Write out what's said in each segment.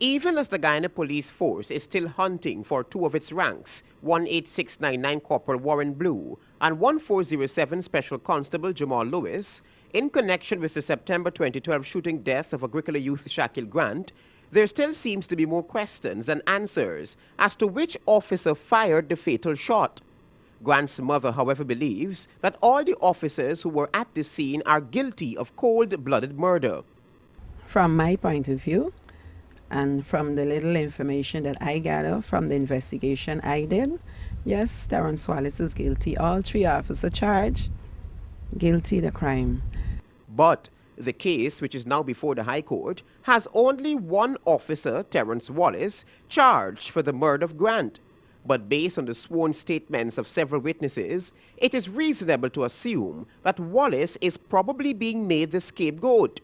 Even as the Guyana Police Force is still hunting for two of its ranks, 18699 Corporal Warren Blue and 1407 Special Constable Jamal Lewis, in connection with the September 2012 shooting death of Agricola youth Shaquille Grant, there still seems to be more questions than answers as to which officer fired the fatal shot. Grant's mother, however, believes that all the officers who were at the scene are guilty of cold-blooded murder. From my point of view, and from the little information that I gather from the investigation I did, yes, Terrence Wallace is guilty. All three officers charged, guilty of the crime. But the case, which is now before the High Court, has only one officer, Terrence Wallace, charged for the murder of Grant. But based on the sworn statements of several witnesses, it is reasonable to assume that Wallace is probably being made the scapegoat.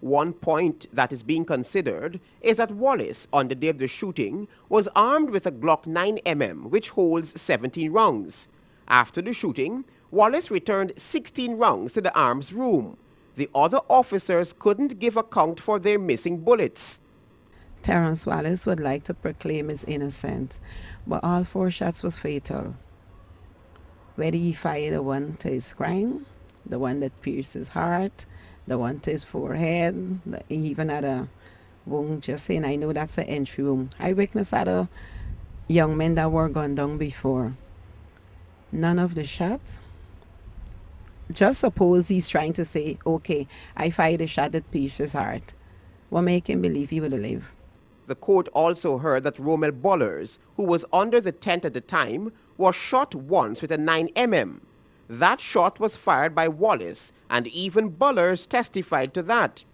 One point that is being considered is that Wallace, on the day of the shooting, was armed with a Glock 9mm, which holds 17 rounds. After the shooting, Wallace returned 16 rounds to the arms room. The other officers couldn't give account for their missing bullets. Terrence Wallace would like to proclaim his innocence, but all four shots was fatal. Whether he fired the one to his groin, the one that pierced his heart, the one to his forehead, he even had a wound, just saying, I know that's an entry wound. I witnessed other young men that were gunned down before. None of the shots. Just suppose he's trying to say, okay, I fired a shot that pierced his heart. What make him believe he would live? The court also heard that Romel Bullers, who was under the tent at the time, was shot once with a 9mm. That shot was fired by Wallace, and even Bullers testified to that.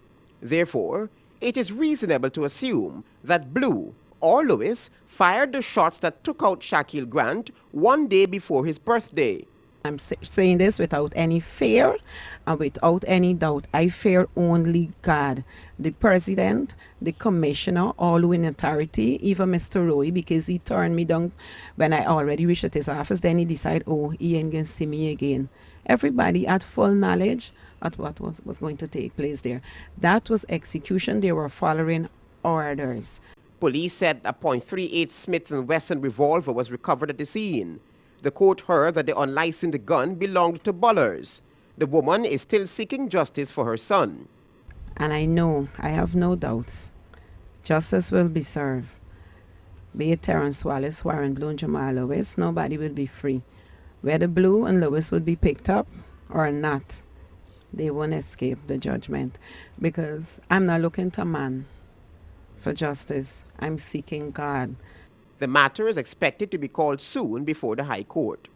Therefore, it is reasonable to assume that Blue or Lewis fired the shots that took out Shaquille Grant one day before his birthday. I'm saying this without any fear and without any doubt. I fear only God, the president, the commissioner, all who in authority, even Mr. Roy, because he turned me down when I already reached at his office. Then he decided, oh, he ain't going to see me again. Everybody had full knowledge of what was going to take place there. That was execution. They were following orders. Police said a .38 Smith & Wesson revolver was recovered at the scene. The court heard that the unlicensed gun belonged to Bullers. The woman is still seeking justice for her son. And I have no doubts, justice will be served. Be it Terrence Wallace, Warren Blue, and Jamal Lewis, nobody will be free. Whether Blue and Lewis will be picked up or not, they won't escape the judgment. Because I'm not looking to man for justice. I'm seeking God. The matter is expected to be called soon before the High Court.